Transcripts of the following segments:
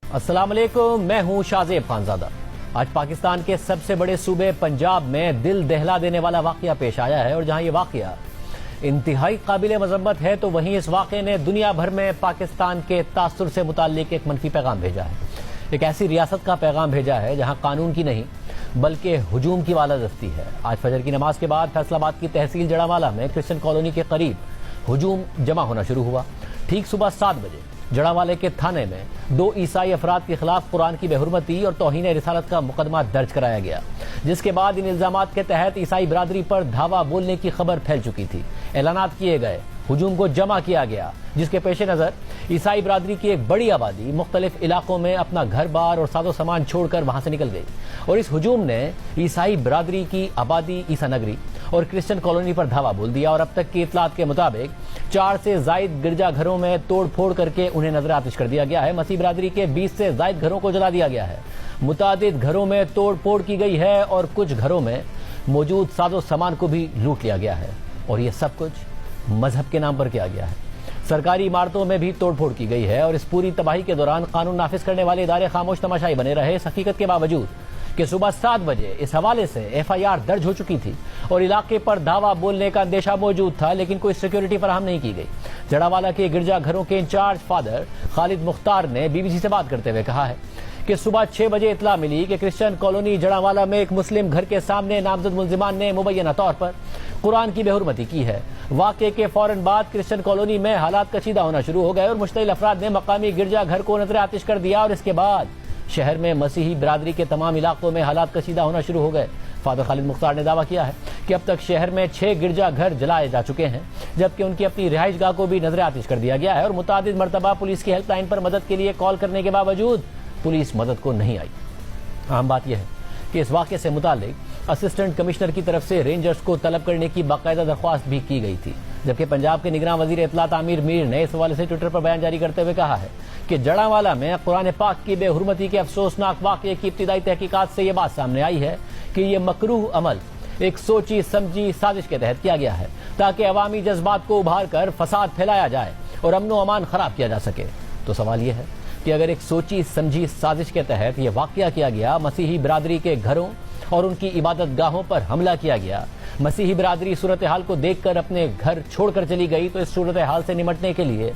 अस्सलाम वालेकुम, मैं हूं शाहजेब खानजादा। आज पाकिस्तान के सबसे बड़े सूबे पंजाब में दिल दहला देने वाला वाकया पेश आया है और जहां ये वाकया इंतहाई काबिल मजम्मत है तो वहीं इस वाकये ने दुनिया भर में पाकिस्तान के तासुर से मुताल्लिक एक मनफी पैगाम भेजा है। एक ऐसी रियासत का पैगाम भेजा है जहां कानून की नहीं बल्कि हुजूम की बालादस्ती है। आज फजर की नमाज के बाद फैसलाबाद की तहसील जड़ावाला में क्रिश्चियन कॉलोनी के करीब हुजूम जमा होना शुरू हुआ। ठीक सुबह 7 बजे जड़ावाले के थाने में 2 ईसाई अफराद के खिलाफ कुरान की बेहुरमती और तौहीन रिसालत का मुकदमा दर्ज कराया गया, जिसके बाद इन इल्जामात के तहत ईसाई बिरादरी पर धावा बोलने की खबर फैल चुकी थी। ऐलानात किए गए, हुजूम को जमा किया गया, जिसके पेश नज़र ईसाई बिरादरी की एक बड़ी आबादी मुख्तलिफ इलाकों में अपना घर बार और साजो सामान छोड़कर वहां से निकल गई और इस हुजूम ने ईसाई बिरादरी की आबादी ईसा नगरी और क्रिश्चियन कॉलोनी पर धावा बोल दिया और अब तक की इतलात के मुताबिक 4 से जायद गिरजा घरों में तोड़ फोड़ करके उन्हें नजर आतिश कर दिया गया है। मसीह बिरादरी के 20 से जायद घरों को जला दिया गया है। मुतादिद घरों में तोड़ फोड़ की गई है और कुछ घरों में मौजूद साजो सामान को भी लूट लिया गया है और यह सब कुछ मजहब के नाम पर किया गया है। सरकारी इमारतों में भी तोड़फोड़ की गई है और इस पूरी तबाही के दौरान कानून नाफिज करने वाले इदारे खामोश तमाशाई बने रहे। इस हकीकत के बावजूद कि सुबह 7 बजे इस हवाले से FIR दर्ज हो चुकी थी और इलाके पर धावा बोलने का अंदेशा मौजूद था, लेकिन कोई सिक्योरिटी फराहम नहीं की गई। जड़ावाला के गिरजा घरों के इंचार्ज फादर खालिद मुख्तार ने BBC से बात करते हुए कहा है कि सुबह 6 बजे इतला मिली कि क्रिश्चियन कॉलोनी जड़ावाला में एक मुस्लिम घर के सामने नामजद मुलजिमान ने मुबैना तौर पर कुरान की बेहुरमती की है। वाक़े के फौरन बाद क्रिश्चियन कॉलोनी में हालात कशीदा होना शुरू हो गए और मुश्तइल अफराद ने मकामी गिरजा घर को नजर आतिश कर दिया और इसके बाद शहर में मसीही बिरादरी के तमाम इलाकों में हालात कशीदा होना शुरू हो गए। फादर खालिद मुख्तार ने दावा किया है कि अब तक शहर में 6 गिरजा घर जलाए जा चुके हैं, जबकि उनकी अपनी रिहाइशगाह को भी नजर आतिश कर दिया गया है और मुतादिद मरतबा पुलिस की हेल्पलाइन पर मदद के लिए कॉल करने के बावजूद पुलिस मदद को नहीं आई। अहम बात यह है कि इस वाक़े से मुतालिक असिस्टेंट कमिश्नर की तरफ से रेंजर्स को तलब करने की बाकायदा दरख्वास्त भी की गई थी, जबकि पंजाब के निगरान वजीर इत्तलात आमिर मीर ने इस हवाले से ट्विटर पर बयान जारी करते हुए कहा है कि जड़ावाला में कुरान पाक की बेहुरमती के अफसोसनाक वाक़े की इब्तिदाई तहकीकात से यह बात सामने आई है कि यह मकरूह अमल एक सोची समझी साजिश के तहत किया गया है ताकि अवामी जज्बात को उभार कर फसाद फैलाया जाए और अमन व अमान खराब किया जा सके। तो सवाल यह है कि अगर एक सोची समझी साजिश के तहत यह वाक़या किया गया, मसीही बिरादरी के घरों और उनकी इबादत गाहों पर हमला किया गया, मसीही बिरादरी सूरत हाल को देखकर अपने घर छोड़कर चली गई, तो इस सूरत हाल से निमटने के लिए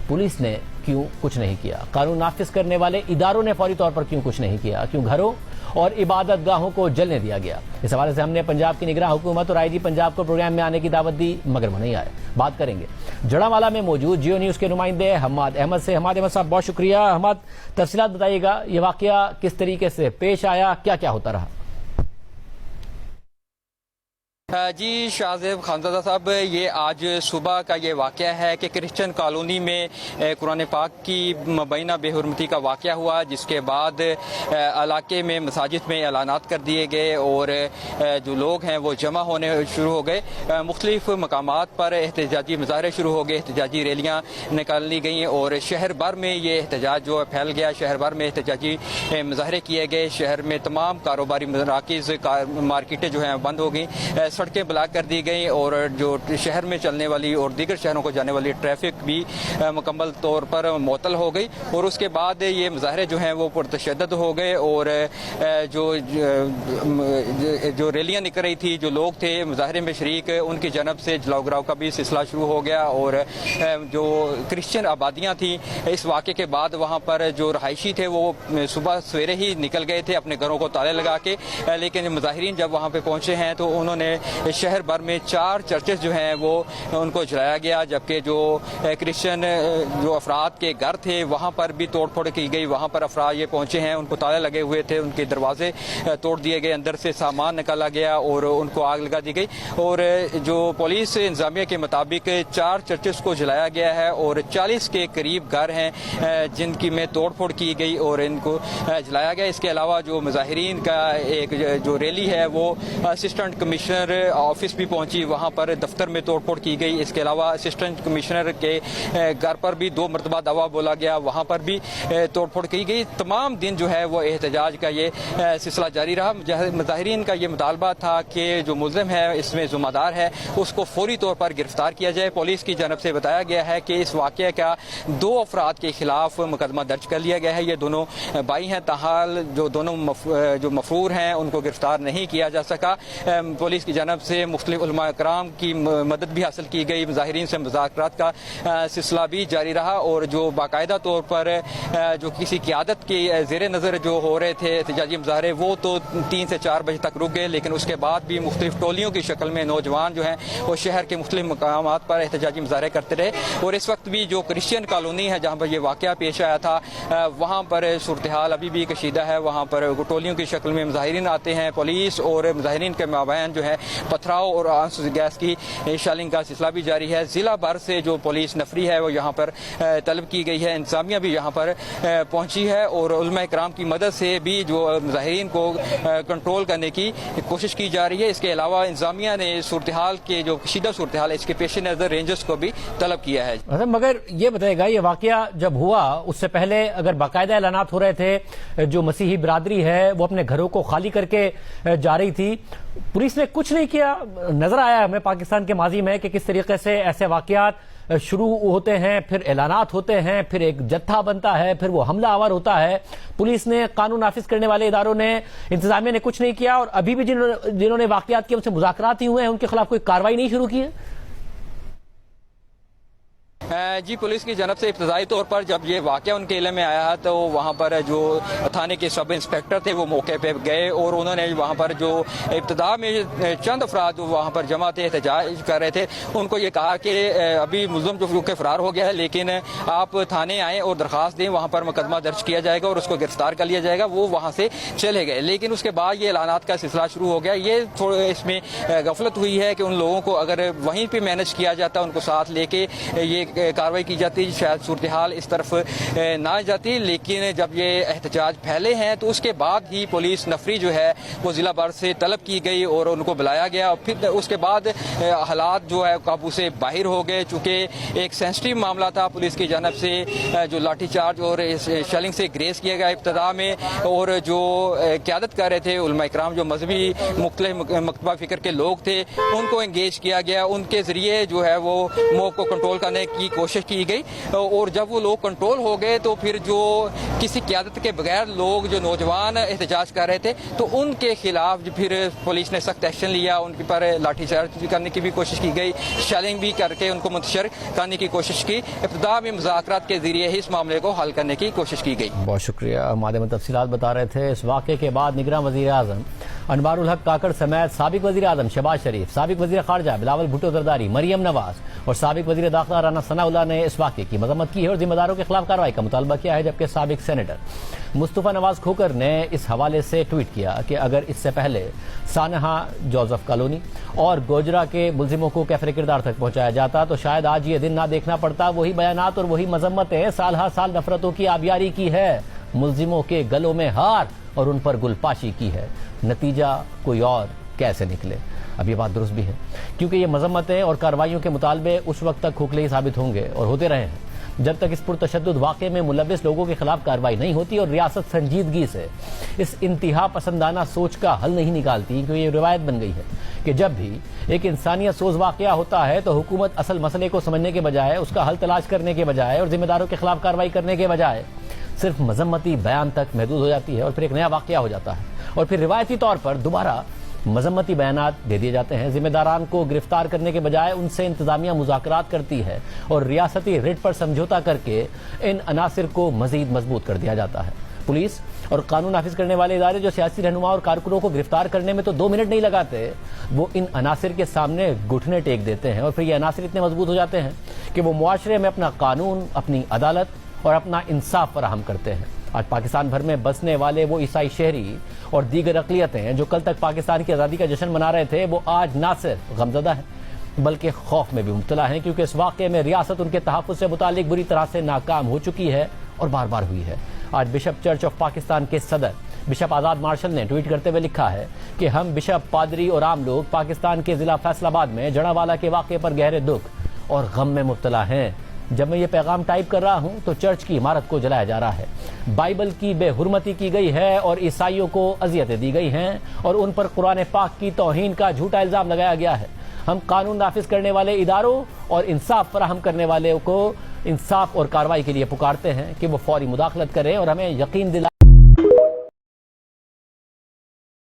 पुलिस ने क्यों कुछ नहीं किया? कानून नाफिज करने वाले इदारों ने फौरी तौर पर क्यों कुछ नहीं किया? क्यों घरों और इबादत गाहों को जलने दिया गया? इस हवाले से हमने पंजाब की निगरान हुकूमत और IG पंजाब को प्रोग्राम में आने की दावत दी, मगर वो नहीं आए। बात करेंगे जड़ावाला में मौजूद जियो न्यूज़ के नुमाइंदे हम्माद अहमद से। हम्माद अहमद साहब, बहुत शुक्रिया। हम्माद, तफसीलात बताइएगा, ये वाकया किस तरीके से पेश आया, क्या क्या होता रहा? जी शाहजेब खानजादा साहब, ये आज सुबह का ये वाक़या है कि क्रिश्चियन कॉलोनी में कुरान पाक की मुबैना बेहुरमती का वाक़या हुआ, जिसके बाद इलाके में मसाजिद में ऐलानात कर दिए गए और जो लोग हैं वो जमा होने शुरू हो गए। मुख्तलिफ मकामात पर एहतजाजी मुजाहरे शुरू हो गए, एहतजाजी रैलियाँ निकाली गई और शहर भर में ये एहतजाज जो फैल गया। शहर भर में एहतजाजी मुजाहरे किए गए। शहर में तमाम कारोबारी मराकिज़, मार्केटें जो हैं बंद हो गई, सड़कें ब्लॉक कर दी गई और जो शहर में चलने वाली और दीगर शहरों को जाने वाली ट्रैफिक भी मुकम्मल तौर पर मुअत्तल हो गई। और उसके बाद ये मुजाहरे जो हैं वो पुरतशद्दद हो गए और जो रैलियाँ निकल रही थी, जो लोग थे मुजाहरे में शरीक, उनकी जनब से जलाओ गिराव का भी सिलसिला शुरू हो गया। और जो क्रिश्चियन आबादियाँ थी, इस वाक़े के बाद वहाँ पर जो रहायशी थे वो सुबह सवेरे ही निकल गए थे अपने घरों को ताले लगा के, लेकिन मुजाहिरीन जब वहाँ पर पहुँचे हैं तो उन्होंने शहर भर में 4 चर्चेस जो हैं वो उनको जलाया गया, जबकि जो क्रिश्चियन जो अफराद के घर थे वहाँ पर भी तोड़ फोड़ की गई। वहाँ पर अफराद ये पहुँचे हैं, उनको ताले लगे हुए थे, उनके दरवाजे तोड़ दिए गए, अंदर से सामान निकाला गया और उनको आग लगा दी गई। और जो पुलिस इंतजामिया के मुताबिक 4 चर्चेस को जलाया गया है और 40 के करीब घर हैं जिनकी में तोड़ फोड़ की गई और इनको जलाया गया। इसके अलावा जो मुजाहिरीन का एक जो रैली है वो असिस्टेंट कमिश्नर ऑफिस भी पहुंची, वहां पर दफ्तर में तोड़फोड़ की गई। इसके अलावा असिस्टेंट कमिश्नर के घर पर भी 2 मरतबा दवा बोला गया, वहां पर भी तोड़फोड़ की गई। तमाम दिन जो है वो एहतजाज का ये सिलसिला जारी रहा। मुजाहिरीन का ये मुतालबा था कि जो मुल्ज़िम है, इसमें ज़िम्मेदार है, उसको फौरी तौर पर गिरफ्तार किया जाए। पुलिस की जानब से बताया गया है कि इस वाक़े का 2 अफराद के खिलाफ मुकदमा दर्ज कर लिया गया है। ये दोनों भाई हैं, ताहाल जो दोनों जो मफरूर हैं उनको गिरफ्तार नहीं किया जा सका। पुलिस की जानब से मुख्तलिफ उलमा कराम की मदद भी हासिल की गई। मुजाहिरीन से मुज़ाकरात का सिलसिला भी जारी रहा और जो बाकायदा तौर पर जो किसी क़यादत के ज़ेर नज़र जो हो रहे थे एहतजाजी मुजाहरे, वो तो 3 से 4 बजे तक रुक गए, लेकिन उसके बाद भी मुख्तलिफ टोलियों की शक्ल में नौजवान जो हैं वो शहर के मुख्तलिफ मकामात पर एहतजाजी मुजाहरे करते रहे। और इस वक्त भी जो क्रिश्चियन कॉलोनी है जहाँ पर यह वाक़या पेश आया था, वहाँ पर सूरत हाल अभी भी कशीदा है। वहाँ पर टोलियों की शक्ल में मुजाहिरीन आते हैं। पुलिस और मुजाहिरीन के माबैन जो है पथराव और आंसू गैस की शेलिंग का सिलसिला भी जारी है। ज़िला भर से जो पुलिस नफरी है वो यहाँ पर तलब की गई है। इंतजामिया भी यहाँ पर पहुँची है और उलमा इकराम की मदद से भी जो मुजाहिरीन को कंट्रोल करने की कोशिश की जा रही है। इसके अलावा इंतजामिया ने सूरत हाल के जो कशीदा सूरत हाल है इसके पेश नज़र रेंजर्स को भी तलब किया है। मगर ये बताएगा, ये वाकया जब हुआ उससे पहले अगर बाकायदा ऐलानात हो रहे थे, जो मसीही बिरादरी है वो अपने घरों को खाली करके जा रही थी, पुलिस ने कुछ नहीं किया। नजर आया हमें पाकिस्तान के माजी में कि किस तरीके से ऐसे वाकयात शुरू होते हैं, फिर ऐलानात होते हैं, फिर एक जत्था बनता है, फिर वो हमला आवर होता है। पुलिस ने, कानून नाफिज करने वाले इदारों ने, इंतजामिया ने कुछ नहीं किया और अभी भी जिन्होंने वाकयात किए उनसे मुज़ाकरात ही हुए हैं, उनके खिलाफ कोई कार्रवाई नहीं शुरू की है। जी, पुलिस की जानब से इब्तदाई तौर पर जब ये वाक़या उनके इल्म में आया तो वहाँ पर जो थाने के सब इंस्पेक्टर थे वो मौके पे गए और उन्होंने वहाँ पर जो इब्तदा में चंद अफराद जो वहाँ पर जमा थे, एहतजाज कर रहे थे, उनको ये कहा कि अभी मुल्ज़िम जो कि फरार हो गया है, लेकिन आप थाने आएँ और दरख्वास्त दें, वहाँ पर मुकदमा दर्ज किया जाएगा और उसको गिरफ्तार कर लिया जाएगा। वो वहाँ से चले गए, लेकिन उसके बाद ये ऐलानात का सिलसिला शुरू हो गया। ये थोड़ा इसमें गफलत हुई है कि उन लोगों को अगर वहीं पर मैनेज किया जाता, उनको साथ लेके ये कार्रवाई की जाती, शायद सूरत हाल इस तरफ ना जाती। लेकिन जब ये एहतजाज फैले हैं तो उसके बाद ही पुलिस नफरी जो है वो ज़िला भर से तलब की गई और उनको बुलाया गया। फिर उसके बाद हालात जो है काबू से बाहर हो गए। चूँकि एक सेंसिटिव मामला था, पुलिस की जानब से जो लाठीचार्ज और शेलिंग से ग्रेस किया गया इब्तदा में, और जो क़यादत कर रहे थे उलमा इकराम, जो मजहबी मुख्तलिफ मकतबा फ़िक्र के लोग थे, उनको इंगेज किया गया। उनके ज़रिए जो है वो मौक़ को कंट्रोल करने की कोशिश की गई और जब वो लोग कंट्रोल हो गए तो फिर जो किसी क़यादत के बगैर लोग जो नौजवान एहतजाज कर रहे थे तो उनके खिलाफ फिर पुलिस ने सख्त एक्शन लिया। उनके पर लाठीचार्ज करने की भी कोशिश की गई, शेलिंग भी करके उनको मुंतशिर करने की कोशिश की। इब्तिदा में मुज़ाकरात के जरिए ही इस मामले को हल करने की कोशिश की गई। बहुत शुक्रिया। मादे में तफसीलात बता रहे थे। इस वाक़े के बाद निगरान वज़ीर आज़म अनवारुल हक काकड़ समेत साबिक वज़ीर आज़म शहबाज शरीफ, साबिक वज़ीर ख़ारजा बिलावल भुट्टो ज़रदारी, मरियम नवाज और साबिक वज़ीर दाखिला राना सनाउल्लाह ने इस वाक़े की मज़म्मत की है और जिम्मेदारों के खिलाफ कार्रवाई का मुतालबा किया है। जबकि साबिक सेनेटर मुस्तफ़ा नवाज खोकर ने इस हवाले से ट्वीट किया कि अगर इससे पहले सानहा जोसेफ कॉलोनी और गोजरा के मुल्जिमों को कैफरे किरदार तक पहुंचाया जाता तो शायद आज ये दिन ना देखना पड़ता। वही बयानात और वही मजम्मतें साल हर साल नफरतों की आबियारी की है, मुल्जिमों के गलों में हार और उन पर गुलपाशी की है। नतीजा कोई और कैसे निकले। अब ये बात दुरुस्त भी है क्योंकि ये मजम्मतें और कार्रवाइयों के मुतालबे उस वक्त तक खोखले ही साबित होंगे और होते रहे हैं जब तक इस पुरतशद्दुद वाक़े में मुलव्विस लोगों के खिलाफ कार्रवाई नहीं होती और रियासत संजीदगी से इस इंतहा पसंदाना सोच का हल नहीं निकालती। क्योंकि ये रिवायत बन गई है कि जब भी एक इंसानियत सोज वाक़या होता है तो हुकूमत असल मसले को समझने के बजाय, उसका हल तलाश करने के बजाय और जिम्मेदारों के खिलाफ कार्रवाई करने के बजाय सिर्फ मजम्मती बयान तक महदूद हो जाती है और फिर एक नया वाक़या हो जाता है और फिर रिवायती तौर पर दोबारा मजम्मती बयानात दे दिए जाते हैं। जिम्मेदारान को गिरफ्तार करने के बजाय उनसे इंतजामिया मुज़ाकरात करती है और रियासती रिट पर समझौता करके इन अनासिर को मजीद मजबूत कर दिया जाता है। पुलिस और कानून नाफिज करने वाले इदारे जो सियासी रहनुमा और कारकुनों को गिरफ्तार करने में तो 2 मिनट नहीं लगाते, वो इन अनासिर के सामने घुटने टेक देते हैं और फिर ये अनासिर इतने मजबूत हो जाते हैं कि वो मुआशरे में अपना कानून, अपनी अदालत और अपना इंसाफ फराहम करते हैं। आज पाकिस्तान भर में बसने वाले वो ईसाई शहरी और दीगर अक़लियतें जो कल तक पाकिस्तान की आज़ादी का जश्न मना रहे थे, वो आज ना सिर्फ गमज़दा है बल्कि खौफ में भी मुब्तला हैं क्योंकि इस वाक़े में रियासत उनके तहफ़्फ़ुज़ से मुतालिक बुरी तरह से नाकाम हो चुकी है और बार बार हुई है। आज बिशप चर्च ऑफ पाकिस्तान के सदर بشپ آزاد مارشل نے ٹویٹ کرتے ہوئے لکھا ہے کہ ہم بشپ، پادری اور عام لوگ پاکستان کے ضلع فیصل آباد میں جڑاوالا کے واقعے پر گہرے دکھ اور غم میں مبتلا ہیں۔ جب میں یہ پیغام ٹائپ کر رہا ہوں تو چرچ کی عمارت کو جلایا جا رہا ہے، بائبل کی بے حرمتی کی گئی ہے اور عیسائیوں کو اذیتیں دی گئی ہیں اور ان پر قرآن پاک کی توہین کا جھوٹا الزام لگایا گیا ہے۔ ہم قانون نافذ کرنے والے اداروں اور انصاف فراہم کرنے والے کو انصاف اور کارروائی کے لیے پکارتے ہیں کہ وہ فوری مداخلت کریں اور ہمیں یقین دلائیں